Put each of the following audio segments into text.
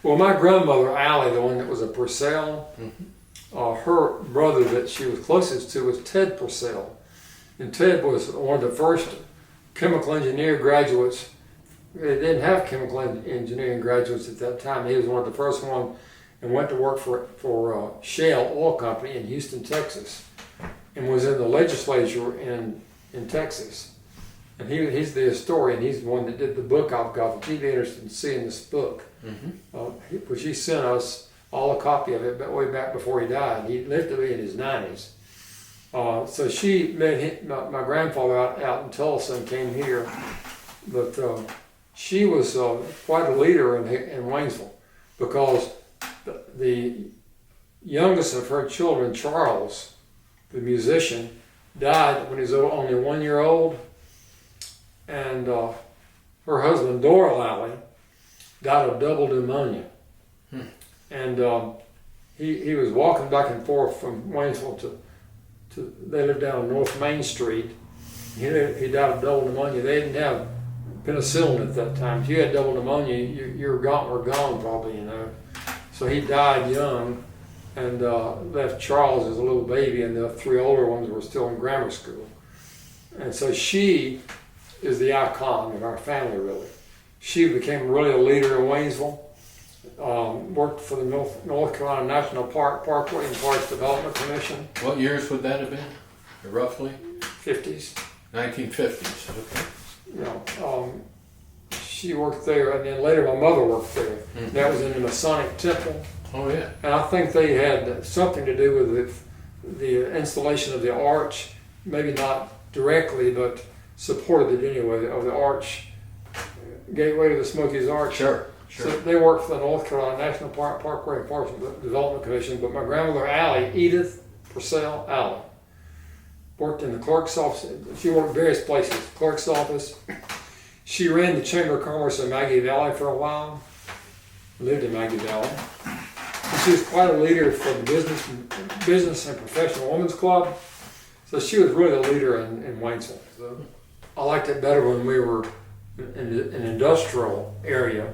Well, my grandmother, Allie, the one that was a Purcell, her brother that she was closest to was Ted Purcell. And Ted was one of the first chemical engineer graduates. They didn't have chemical engineering graduates at that time. He was one of the first ones and went to work for Shell Oil Company in Houston, Texas, and was in the legislature in Texas. And he's the historian. He's the one that did the book I've got. If you'd be interested in seeing this book, which he sent us all a copy of it, but way back before he died. He lived to be in his 90s. So she met my grandfather out in Tulsa and came here, but she was quite a leader in Waynesville, because the youngest of her children, Charles, the musician, died when he was only 1 year old. And her husband, Doral Alley, died of double pneumonia. And he was walking back and forth from Waynesville to they lived down on North Main Street. He died of double pneumonia. They didn't have penicillin at that time. If you had double pneumonia, you were gone probably, you know. So he died young and left Charles as a little baby, and the three older ones were still in grammar school. And so she is the icon of our family, really. She became really a leader in Waynesville, worked for the North Carolina National Parkway and Parks Development Commission. What years would that have been, roughly? 50s. 1950s, okay. You know, she worked there, and then later my mother worked there. That was in the Masonic Temple. Oh, yeah. And I think they had something to do with the installation of the arch, maybe not directly, but supported it anyway, of the arch, gateway to the Smokies Arch. Sure. So they worked for the North Carolina National Parkway and Parks Development Commission, but my grandmother, Allie, Edith Purcell Allie, worked in the clerk's office. She worked various places, clerk's office. She ran the Chamber of Commerce in Maggie Valley for a while, lived in Maggie Valley. And she was quite a leader for the business and professional women's club. So she was really a leader in Waynesville. So I liked it better when we were in an industrial area,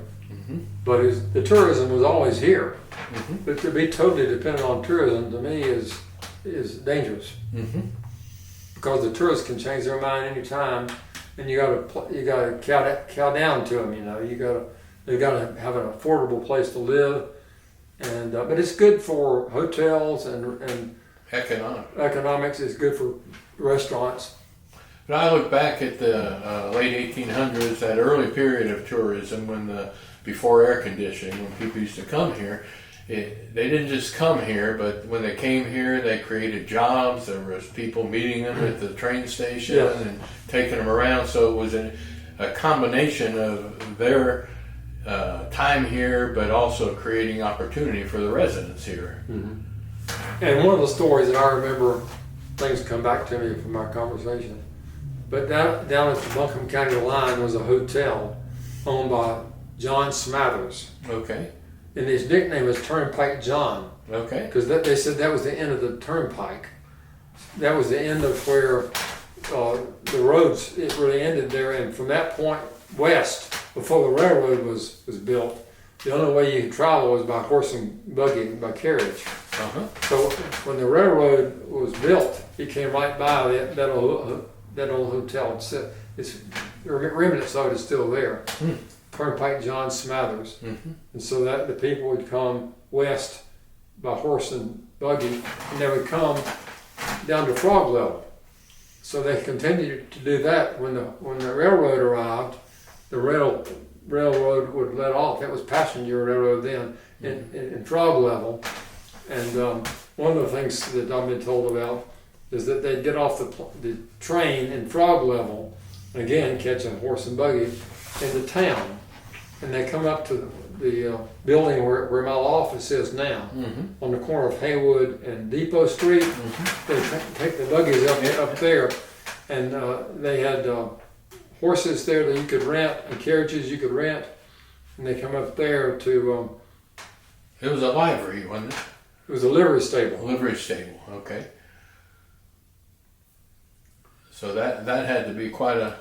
but the tourism was always here. But to be totally dependent on tourism, to me, is dangerous, because the tourists can change their mind anytime, and you gotta cow down to them. You know, they gotta have an affordable place to live, and but it's good for hotels and economics. It's good for restaurants. But I look back at the late 1800s, that early period of tourism, before air conditioning, when people used to come here. They didn't just come here, but when they came here, they created jobs. There was people meeting them at the train station and taking them around. So it was a combination of their time here, but also creating opportunity for the residents here. And one of the stories that I remember, things come back to me from our conversation, but down at the Buncombe County line was a hotel owned by John Smathers. Okay. And his nickname was Turnpike John. Okay. Because they said that was the end of the turnpike. That was the end of where the roads, it really ended there. And from that point west, before the railroad was built, the only way you could travel was by horse and buggy, by carriage. So when the railroad was built, it came right by that old hotel. It's the remnants of it is still there. Turnpike John Smathers. And so that the people would come west by horse and buggy, and they would come down to Frog Level. So they continued to do that. When the railroad arrived, the railroad would let off. That was passenger railroad then in Frog Level. And one of the things that I've been told about is that they'd get off the train in Frog Level, again catching horse and buggy, into town. And they come up to the building where my office is now, on the corner of Haywood and Depot Street. They take the buggies up there, and they had horses there that you could rent and carriages you could rent, and they come up there to. It was a livery, wasn't it? It was a livery stable. Livery stable, okay. So that had to be quite a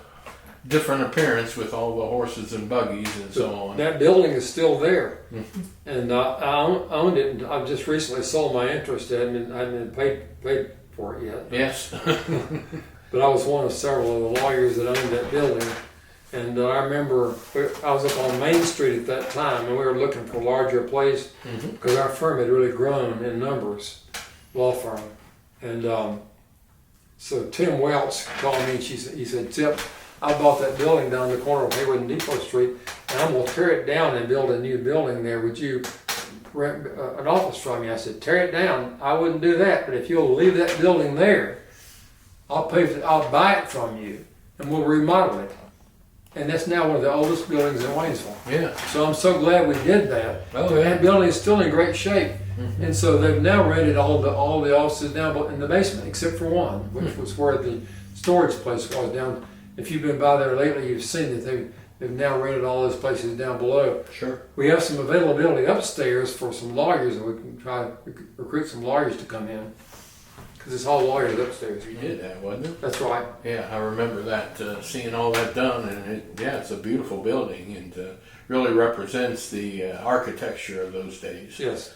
different appearance with all the horses and buggies and so on. That building is still there, and I owned it. And I've just recently sold my interest in it, and I haven't paid for it yet. Yes. But I was one of several of the lawyers that owned that building. And I remember I was up on Main Street at that time, and we were looking for a larger place because our firm had really grown in numbers, law firm. And so Tim Welch called me, and he said, Tip, I bought that building down the corner of Haywood and Depot Street, and I'm going to tear it down and build a new building there. Would you rent an office from me? I said, tear it down. I wouldn't do that, but if you'll leave that building there, I'll buy it from you, and we'll remodel it. And that's now one of the oldest buildings in Waynesville. Yeah. So I'm so glad we did that. Oh, yeah. That building is still in great shape. And so they've now rented all the offices down in the basement, except for one, which was where the storage place was down. If you've been by there lately, you've seen that they've now rented all those places down below. Sure. We have some availability upstairs for some lawyers, and we can try to recruit some lawyers to come in. Because it's all lawyers upstairs. You did that, wasn't it? That's right. Yeah, I remember that, seeing all that done, and it's a beautiful building, and really represents the architecture of those days. Yes.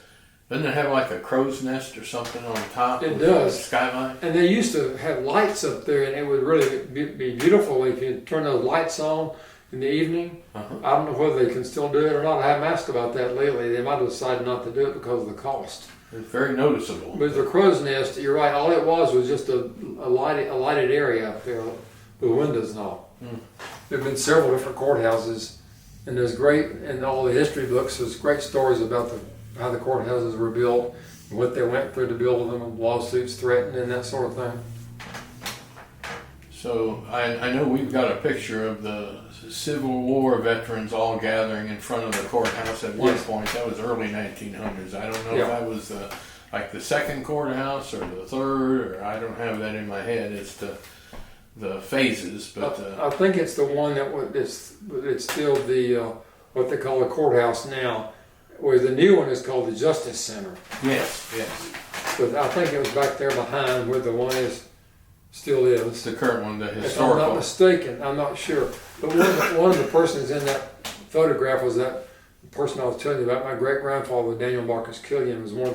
Doesn't it have like a crow's nest or something on top? It with does. the skyline? And they used to have lights up there, and it would really be beautiful if you turn those lights on in the evening. I don't know whether they can still do it or not. I haven't asked about that lately. They might have decided not to do it because of the cost. It's very noticeable. But the crow's nest, you're right, all it was just a lighted area up there with windows and all. There have been several different courthouses, and there's great, in all the history books, there's great stories about how the courthouses were built, and what they went through to build them, and lawsuits threatened, and that sort of thing. So I know we've got a picture of the Civil War veterans all gathering in front of the courthouse at one point. That was early 1900s. I don't know if that was like the second courthouse or the third, or I don't have that in my head. It's the phases, but I think it's the one it's still the what they call the courthouse now, where the new one is called the Justice Center. Yes. But I think it was back there behind where the one still is. It's the current one, the If I'm historical. not mistaken, I'm not sure. But one of the persons in that photograph was that person I was telling you about. My great grandfather, Daniel Marcus Killian, was one of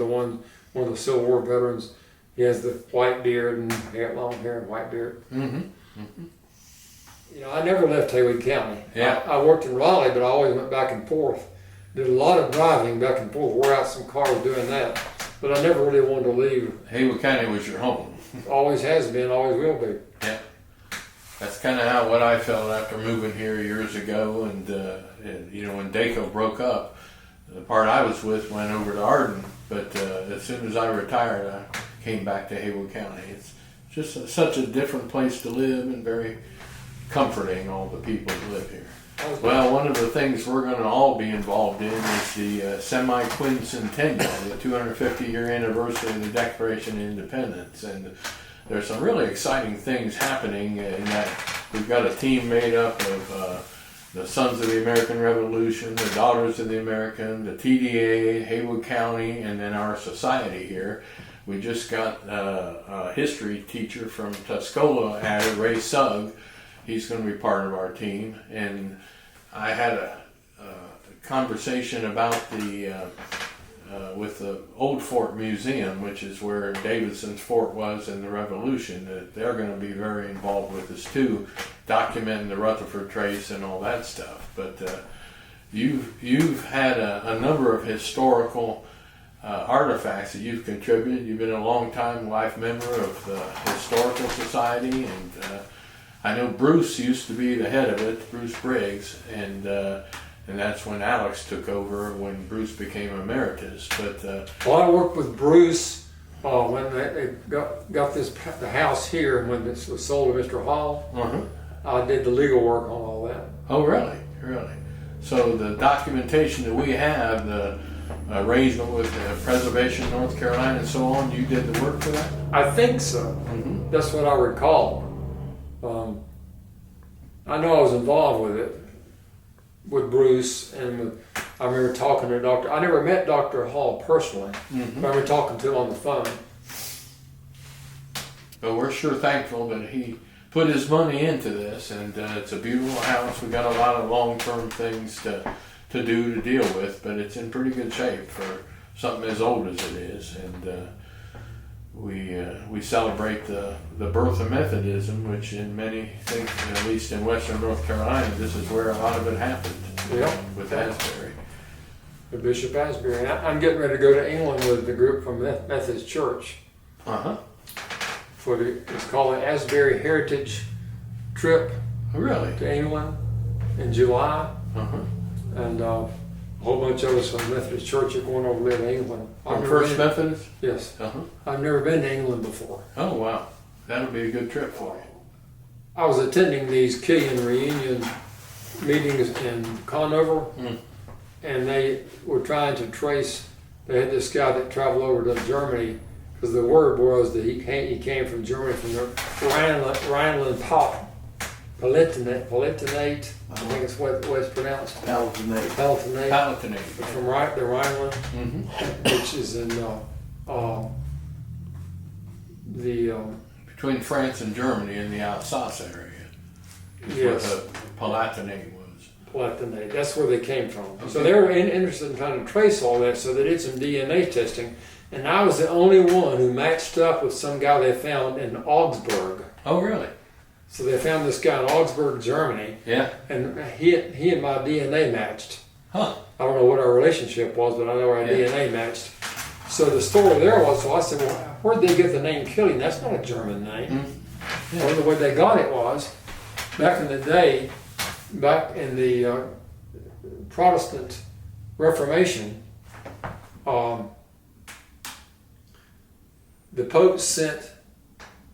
the Civil War veterans. He has the white beard and long hair and white beard. You know, I never left Haywood County. Yeah. I worked in Raleigh, but I always went back and forth. Did a lot of driving back and forth. Wore out some cars doing that. But I never really wanted to leave. Haywood County was your home. Always has been, always will be. Yeah. That's kind of what I felt after moving here years ago, and you know, when DACO broke up, the part I was with went over to Arden, but as soon as I retired, I came back to Haywood County. It's just such a different place to live, and very comforting, all the people who live here. Well, one of the things we're going to all be involved in is the semi-quincentennial, the 250-year anniversary of the Declaration of Independence, and there's some really exciting things happening in that. We've got a team made up of the Sons of the American Revolution, the Daughters of the American, the TDA, Haywood County, and then our society here. We just got a history teacher from Tuscola added, Ray Sugg. He's going to be part of our team, and I had a conversation about with the Old Fort Museum, which is where Davidson's fort was in the Revolution. That they're going to be very involved with us too, documenting the Rutherford Trace and all that stuff. But you've had a number of historical artifacts that you've contributed. You've been a long-time life member of the Historical Society, and I know Bruce used to be the head of it, Bruce Briggs, and that's when Alex took over, when Bruce became emeritus. But well, I worked with Bruce when they got the house here, and when this was sold to Mr. Hall. I did the legal work on all that. Oh, really? Really? So the documentation that we have, the arrangement with Preservation North Carolina and so on, you did the work for that? I think so. That's what I recall. I know I was involved with it, with Bruce, and I remember talking to Dr. I never met Dr. Hall personally. I remember talking to him on the phone. But we're sure thankful that he put his money into this, and it's a beautiful house. We got a lot of long-term things to do to deal with, but it's in pretty good shape for something as old as it is. And we celebrate the birth of Methodism, which in many things, at least in Western North Carolina, this is where a lot of it happened. Yeah. With Asbury. The Bishop Asbury. I'm getting ready to go to England with the group from Methodist Church. It's called the Asbury Heritage Trip Really? to England in July. Uh-huh. And a whole bunch of us from the Methodist Church are going over there to England. From First Methodist? Yes. Uh-huh. I've never been to England before. Oh, wow. That'll be a good trip for you. I was attending these Killian reunion meetings in Conover, and they were trying to trace. They had this guy that traveled over to Germany, because the word was that he came from Germany, from the Rhineland Palatinate. I think it's what it's pronounced. Palatinate. From the Rhineland, which is in between France and Germany in the Alsace area. Yes. Where the Palatinate was. Palatinate. That's where they came from. Okay. So they were interested in trying to trace all that, so they did some DNA testing. And I was the only one who matched up with some guy they found in Augsburg. Oh, really? So they found this guy in Augsburg, Germany. Yeah. And he and my DNA matched. Huh. I don't know what our relationship was, but I know our DNA matched. So the story there was, so I said, well, where'd they get the name Killian? That's not a German name. Yeah. Well, the way they got it was, back in the day, back in the Protestant Reformation, the Pope sent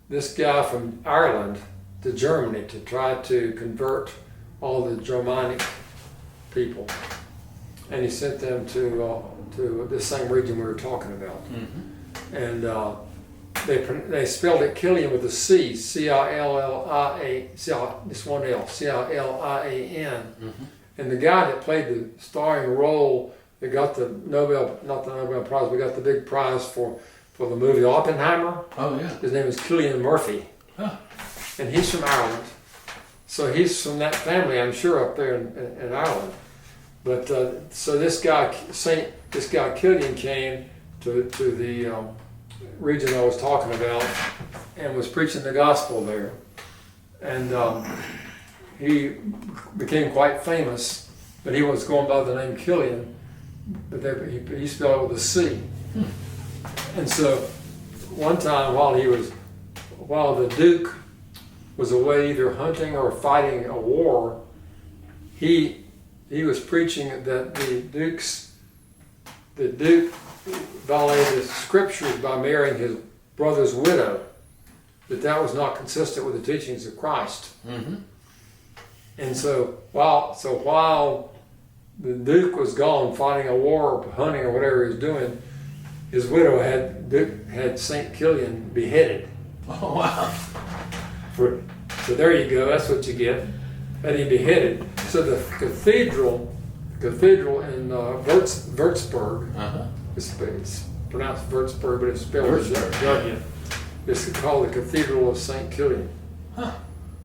this guy from Ireland to Germany to try to convert all the Germanic people, and he sent them to this same region we were talking about. And they spelled it Killian with a C, C-I-L-L-I-A, just one L, C-I-L-I-A-N. And the guy that played the starring role that got the not the Nobel Prize, but got the big prize for the movie Oppenheimer. Oh, yeah. His name is Killian Murphy. Huh. And he's from Ireland. So he's from that family, I'm sure, up there in Ireland. But so this guy Killian came to the region I was talking about and was preaching the gospel there. And he became quite famous, but he was going by the name Killian, but he spelled it with a C. And so one time while the Duke was away either hunting or fighting a war, he was preaching that the Duke violated the scriptures by marrying his brother's widow, that was not consistent with the teachings of Christ. And so while the Duke was gone fighting a war or hunting or whatever he was doing, his widow had St. Killian beheaded. Oh, wow. So there you go, that's what you get. Had him beheaded. So the cathedral in Würzburg, it's pronounced Würzburg, but it's spelled W. It's called the Cathedral of St. Killian. Huh.